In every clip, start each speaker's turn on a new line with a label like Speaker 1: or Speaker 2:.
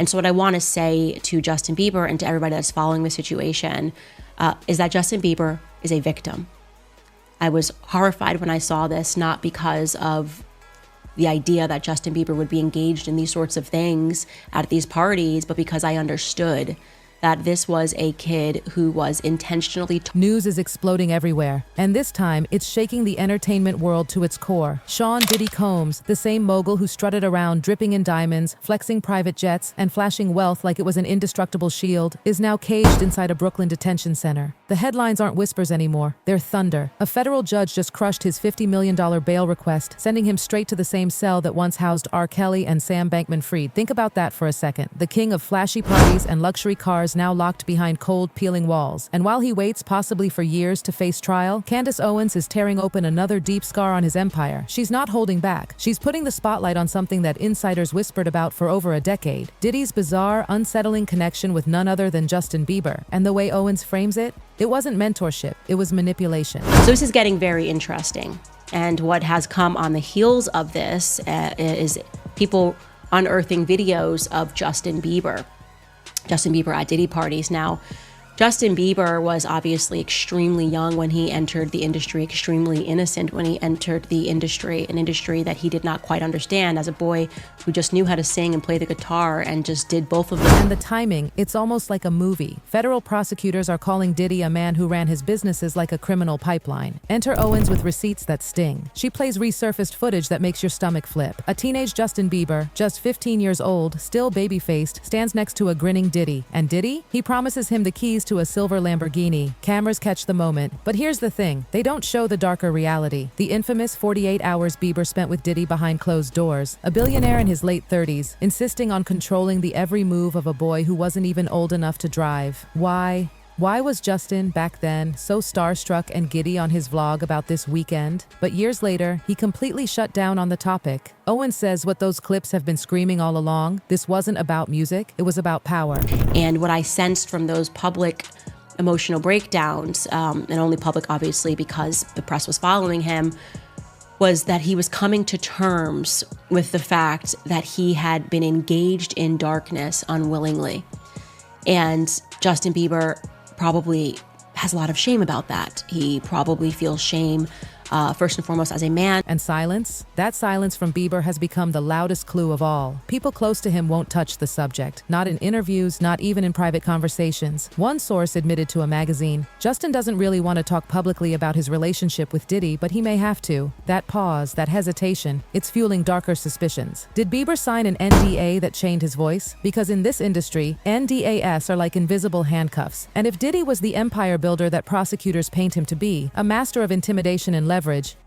Speaker 1: And so what I want to say to Justin Bieber and to everybody that's following the situation is that Justin Bieber is a victim. I was horrified when I saw this, not because of the idea that Justin Bieber would be engaged in these sorts of things at these parties, but because I understood that this was a kid who was intentionally...
Speaker 2: News is exploding everywhere, and this time it's shaking the entertainment world to its core. Sean Diddy Combs, the same mogul who strutted around dripping in diamonds, flexing private jets, and flashing wealth like it was an indestructible shield, is now caged inside a Brooklyn detention center. The headlines aren't whispers anymore, they're thunder. A federal judge just crushed his $50 million bail request, sending him straight to the same cell that once housed R. Kelly and Sam Bankman-Fried. Think about that for a second. The king of flashy parties and luxury cars now locked behind cold, peeling walls. And while he waits possibly for years to face trial, Candace Owens is tearing open another deep scar on his empire. She's not holding back. She's putting the spotlight on something that insiders whispered about for over a decade. Diddy's bizarre, unsettling connection with none other than Justin Bieber. And the way Owens frames it, it wasn't mentorship, it was manipulation.
Speaker 1: So this is getting very interesting. And what has come on the heels of this is people unearthing videos of Justin Bieber at Diddy parties. Now, Justin Bieber was obviously extremely young when he entered the industry, extremely innocent when he entered the industry, an industry that he did not quite understand as a boy who just knew how to sing and play the guitar and just did both of them.
Speaker 2: And the timing, it's almost like a movie. Federal prosecutors are calling Diddy a man who ran his businesses like a criminal pipeline. Enter Owens with receipts that sting. She plays resurfaced footage that makes your stomach flip. A teenage Justin Bieber, just 15 years old, still baby-faced, stands next to a grinning Diddy. And Diddy? He promises him the keys to a silver Lamborghini. Cameras catch the moment. But here's the thing, they don't show the darker reality. The infamous 48 hours Bieber spent with Diddy behind closed doors. A billionaire in his late 30s, insisting on controlling the every move of a boy who wasn't even old enough to drive. Why? Why was Justin, back then, so starstruck and giddy on his vlog about this weekend? But years later, he completely shut down on the topic. Owens says what those clips have been screaming all along, this wasn't about music, it was about power.
Speaker 1: And what I sensed from those public emotional breakdowns, and only public obviously because the press was following him, was that he was coming to terms with the fact that he had been engaged in darkness unwillingly. And Justin Bieber probably has a lot of shame about that. He probably feels shame first and foremost as a man.
Speaker 2: And silence? That silence from Bieber has become the loudest clue of all. People close to him won't touch the subject. Not in interviews, not even in private conversations. One source admitted to a magazine, Justin doesn't really want to talk publicly about his relationship with Diddy, but he may have to. That pause, that hesitation, it's fueling darker suspicions. Did Bieber sign an NDA that chained his voice? Because in this industry, NDAs are like invisible handcuffs. And if Diddy was the empire builder that prosecutors paint him to be, a master of intimidation and leverage,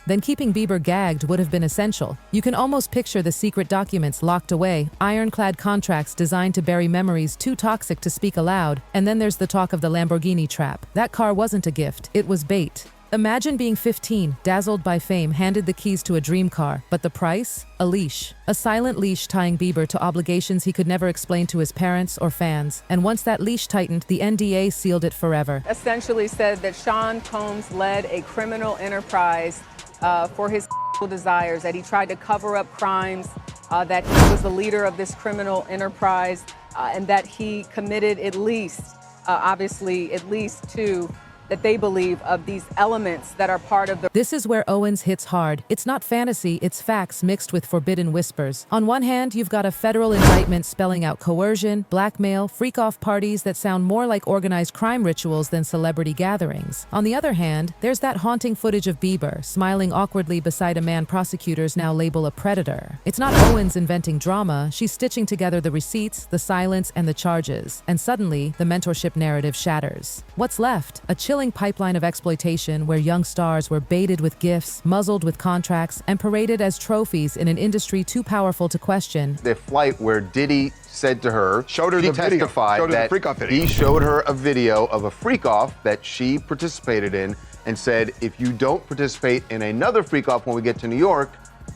Speaker 2: then keeping Bieber gagged would have been essential. You can almost picture the secret documents locked away, ironclad contracts designed to bury memories too toxic to speak aloud, and then there's the talk of the Lamborghini trap. That car wasn't a gift, it was bait. Imagine being 15, dazzled by fame, handed the keys to a dream car, but the price? A leash. A silent leash tying Bieber to obligations he could never explain to his parents or fans. And once that leash tightened, the NDA sealed it forever.
Speaker 3: Essentially said that Sean Combs led a criminal enterprise for his desires, that he tried to cover up crimes, that he was the leader of this criminal enterprise, and that he committed at least, obviously, at least two that they believe of these elements that are part of the...
Speaker 2: This is where Owens hits hard. It's not fantasy, it's facts mixed with forbidden whispers. On one hand, you've got a federal indictment spelling out coercion, blackmail, freak-off parties that sound more like organized crime rituals than celebrity gatherings. On the other hand, there's that haunting footage of Bieber, smiling awkwardly beside a man prosecutors now label a predator. It's not Owens inventing drama, she's stitching together the receipts, the silence, and the charges. And suddenly, the mentorship narrative shatters. What's left? A chilling pipeline of exploitation where young stars were baited with gifts, muzzled with contracts, and paraded as trophies in an industry too powerful to question.
Speaker 4: The flight where Diddy said to her,
Speaker 5: showed her the video,
Speaker 4: that he showed her a video of a freak-off that she participated in and said, if you don't participate in another freak-off when we get to New York,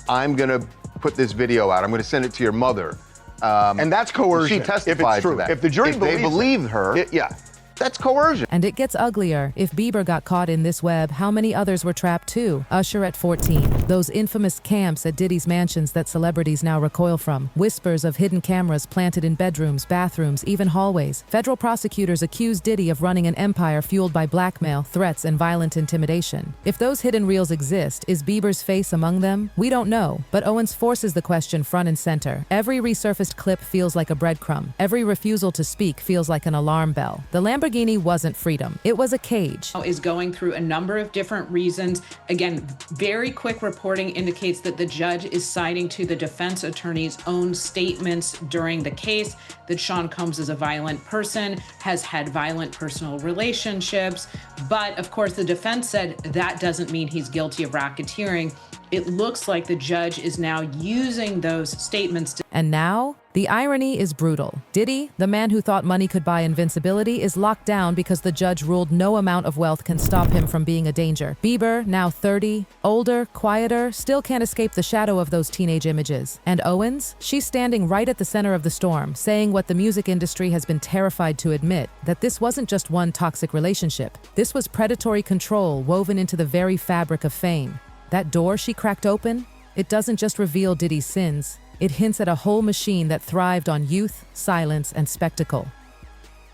Speaker 4: I'm gonna put this video out. I'm gonna send it to your mother.
Speaker 5: And that's coercion.
Speaker 4: She testified
Speaker 5: if it's true.
Speaker 4: to that.
Speaker 5: If the jury
Speaker 4: if they believed her,
Speaker 5: yeah.
Speaker 4: That's coercion.
Speaker 2: And it gets uglier. If Bieber got caught in this web, how many others were trapped too? Usher at 14. Those infamous camps at Diddy's mansions that celebrities now recoil from. Whispers of hidden cameras planted in bedrooms, bathrooms, even hallways. Federal prosecutors accuse Diddy of running an empire fueled by blackmail, threats, and violent intimidation. If those hidden reels exist, is Bieber's face among them? We don't know, but Owens forces the question front and center. Every resurfaced clip feels like a breadcrumb. Every refusal to speak feels like an alarm bell. The Lamborghini wasn't freedom. It was a cage.
Speaker 5: Is going through a number of different reasons. Again, very quick reporting indicates that the judge is citing to the defense attorney's own statements during the case that Sean Combs is a violent person, has had violent personal relationships. But of course, the defense said that doesn't mean he's guilty of racketeering. It looks like the judge is now using those statements to.
Speaker 2: And now, the irony is brutal. Diddy, the man who thought money could buy invincibility, is locked down because the judge ruled no amount of wealth can stop him from being a danger. Bieber, now 30, older, quieter, still can't escape the shadow of those teenage images. And Owens? She's standing right at the center of the storm, saying what the music industry has been terrified to admit, that this wasn't just one toxic relationship. This was predatory control woven into the very fabric of fame. That door she cracked open, it doesn't just reveal Diddy's sins, it hints at a whole machine that thrived on youth, silence, and spectacle.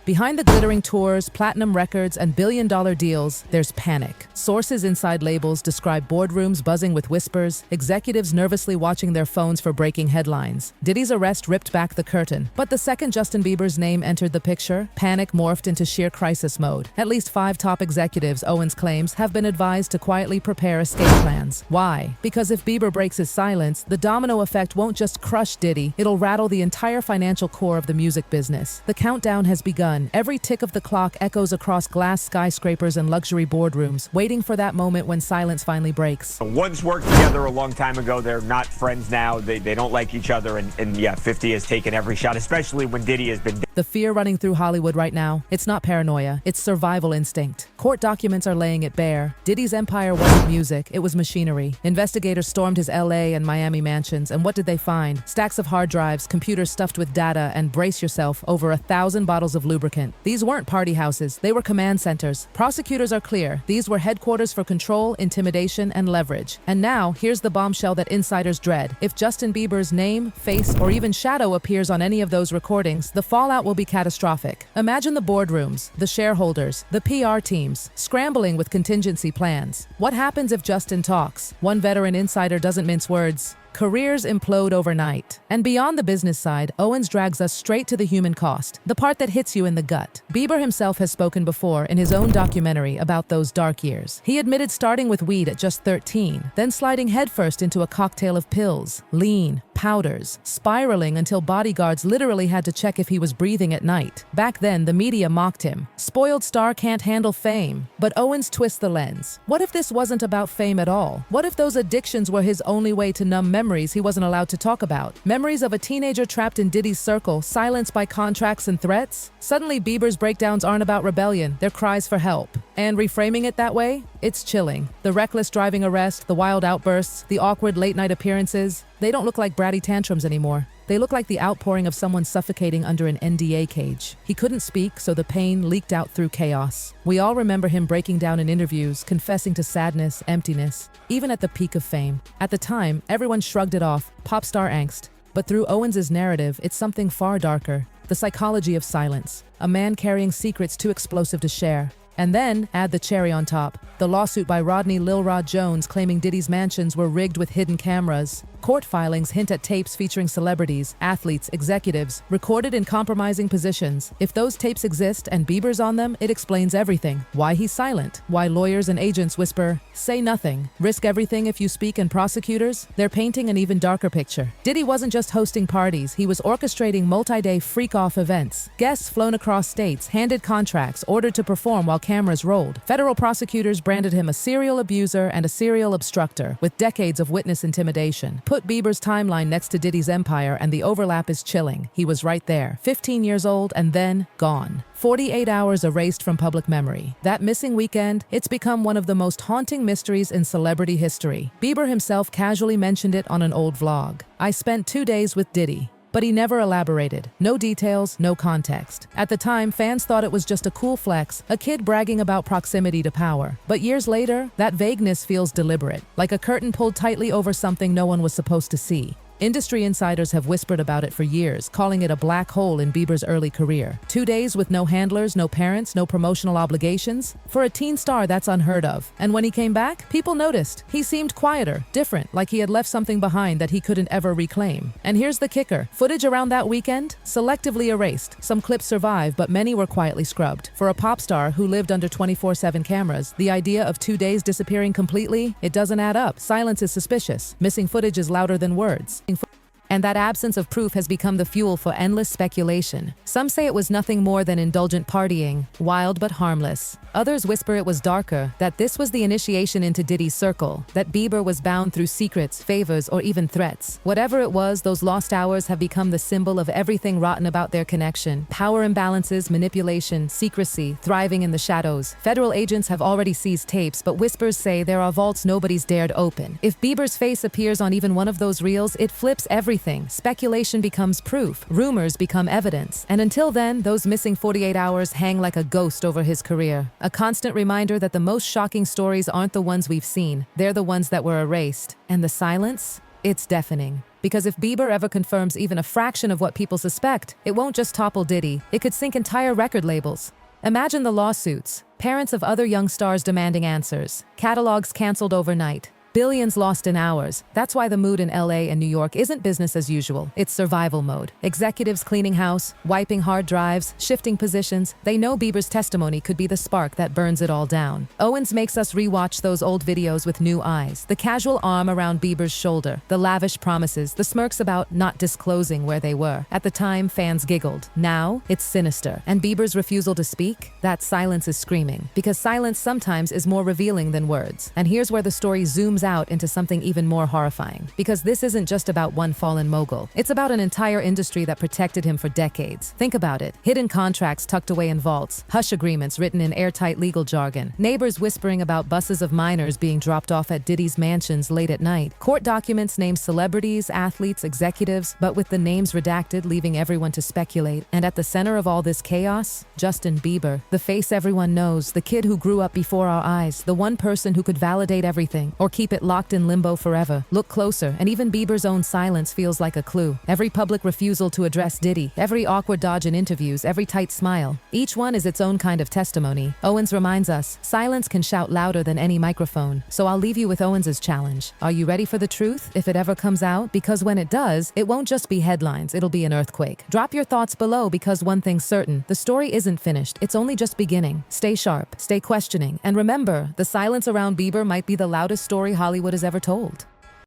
Speaker 2: Behind the glittering tours, platinum records, and billion-dollar deals, there's panic. Sources inside labels describe boardrooms buzzing with whispers, executives nervously watching their phones for breaking headlines. Diddy's arrest ripped back the curtain, but the second Justin Bieber's name entered the picture, panic morphed into sheer crisis mode. At least 5 top executives, Owens claims, have been advised to quietly prepare escape plans. Why? Because if Bieber breaks his silence, the domino effect won't just crush Diddy, it'll rattle the entire financial core of the music business. The countdown has begun. Every tick of the clock echoes across glass skyscrapers and luxury boardrooms, waiting for that moment when silence finally breaks.
Speaker 6: Once worked together a long time ago. They're not friends now. They don't like each other. And yeah, 50 has taken every shot, especially when Diddy has been.
Speaker 2: The fear running through Hollywood right now, it's not paranoia, it's survival instinct. Court documents are laying it bare. Diddy's empire wasn't music, it was machinery. Investigators stormed his LA and Miami mansions, and what did they find? Stacks of hard drives, computers stuffed with data, and brace yourself, over 1,000 bottles of lubricant. These weren't party houses, they were command centers. Prosecutors are clear, these were headquarters for control, intimidation, and leverage. And now, here's the bombshell that insiders dread. If Justin Bieber's name, face, or even shadow appears on any of those recordings, the fallout will be catastrophic. Imagine the boardrooms, the shareholders, the PR teams, scrambling with contingency plans. What happens if Justin talks? One veteran insider doesn't mince words. Careers implode overnight. And beyond the business side, Owens drags us straight to the human cost, the part that hits you in the gut. Bieber himself has spoken before in his own documentary about those dark years. He admitted starting with weed at just 13, then sliding headfirst into a cocktail of pills, lean, powders, spiraling until bodyguards literally had to check if he was breathing at night. Back then, the media mocked him. Spoiled star can't handle fame. But Owens twists the lens. What if this wasn't about fame at all? What if those addictions were his only way to numb memories he wasn't allowed to talk about? Memories of a teenager trapped in Diddy's circle, silenced by contracts and threats? Suddenly, Bieber's breakdowns aren't about rebellion, they're cries for help. And reframing it that way? It's chilling. The reckless driving arrest, the wild outbursts, the awkward late-night appearances, they don't look like bratty tantrums anymore. They look like the outpouring of someone suffocating under an NDA cage. He couldn't speak, so the pain leaked out through chaos. We all remember him breaking down in interviews, confessing to sadness, emptiness, even at the peak of fame. At the time, everyone shrugged it off, pop star angst. But through Owens' narrative, it's something far darker. The psychology of silence. A man carrying secrets too explosive to share. And then, add the cherry on top, the lawsuit by Rodney Lil Rod Jones claiming Diddy's mansions were rigged with hidden cameras. Court filings hint at tapes featuring celebrities, athletes, executives, recorded in compromising positions. If those tapes exist and Bieber's on them, it explains everything. Why he's silent, why lawyers and agents whisper, say nothing, risk everything if you speak, and prosecutors, they're painting an even darker picture. Diddy wasn't just hosting parties, he was orchestrating multi-day freak-off events. Guests flown across states, handed contracts, ordered to perform while cameras rolled. Federal prosecutors branded him a serial abuser and a serial obstructor, with decades of witness intimidation. Put Bieber's timeline next to Diddy's empire and the overlap is chilling. He was right there, 15 years old and then gone. 48 hours erased from public memory. That missing weekend, it's become one of the most haunting mysteries in celebrity history. Bieber himself casually mentioned it on an old vlog. I spent 2 days with Diddy. but he never elaborated. No details, no context. At the time, fans thought it was just a cool flex, a kid bragging about proximity to power. But years later, that vagueness feels deliberate, like a curtain pulled tightly over something no one was supposed to see. Industry insiders have whispered about it for years, calling it a black hole in Bieber's early career. 2 days with no handlers, no parents, no promotional obligations? For a teen star, that's unheard of. And when he came back, people noticed. He seemed quieter, different, like he had left something behind that he couldn't ever reclaim. And here's the kicker. Footage around that weekend? Selectively erased. Some clips survive, but many were quietly scrubbed. For a pop star who lived under 24/7 cameras, the idea of 2 days disappearing completely? It doesn't add up. Silence is suspicious. Missing footage is louder than words. And that absence of proof has become the fuel for endless speculation. Some say it was nothing more than indulgent partying, wild but harmless. Others whisper it was darker, that this was the initiation into Diddy's circle, that Bieber was bound through secrets, favors, or even threats. Whatever it was, those lost hours have become the symbol of everything rotten about their connection. Power imbalances, manipulation, secrecy, thriving in the shadows. Federal agents have already seized tapes, but whispers say there are vaults nobody's dared open. If Bieber's face appears on even one of those reels, it flips everything. Speculation becomes proof, rumors become evidence, and until then, those missing 48 hours hang like a ghost over his career. A constant reminder that the most shocking stories aren't the ones we've seen, they're the ones that were erased. And the silence? It's deafening. Because if Bieber ever confirms even a fraction of what people suspect, it won't just topple Diddy, it could sink entire record labels. Imagine the lawsuits, parents of other young stars demanding answers, catalogs canceled overnight, billions lost in hours. That's why the mood in LA and New York isn't business as usual. It's survival mode. Executives cleaning house, wiping hard drives, shifting positions. They know Bieber's testimony could be the spark that burns it all down. Owens makes us rewatch those old videos with new eyes. The casual arm around Bieber's shoulder, the lavish promises, the smirks about not disclosing where they were. At the time, fans giggled. Now, it's sinister. And Bieber's refusal to speak? That silence is screaming. Because silence sometimes is more revealing than words. And here's where the story zooms out into something even more horrifying. Because this isn't just about one fallen mogul. It's about an entire industry that protected him for decades. Think about it. Hidden contracts tucked away in vaults, hush agreements written in airtight legal jargon, neighbors whispering about buses of minors being dropped off at Diddy's mansions late at night, court documents named celebrities, athletes, executives, but with the names redacted, leaving everyone to speculate. And at the center of all this chaos, Justin Bieber, the face everyone knows, the kid who grew up before our eyes, the one person who could validate everything or keep it locked in limbo forever. Look closer, and even Bieber's own silence feels like a clue. Every public refusal to address Diddy, every awkward dodge in interviews, every tight smile. Each one is its own kind of testimony. Owens reminds us, silence can shout louder than any microphone. So I'll leave you with Owens's challenge. Are you ready for the truth, if it ever comes out? Because when it does, it won't just be headlines, it'll be an earthquake. Drop your thoughts below, because one thing's certain, the story isn't finished, it's only just beginning. Stay sharp, stay questioning, and remember, the silence around Bieber might be the loudest story Hollywood has ever told.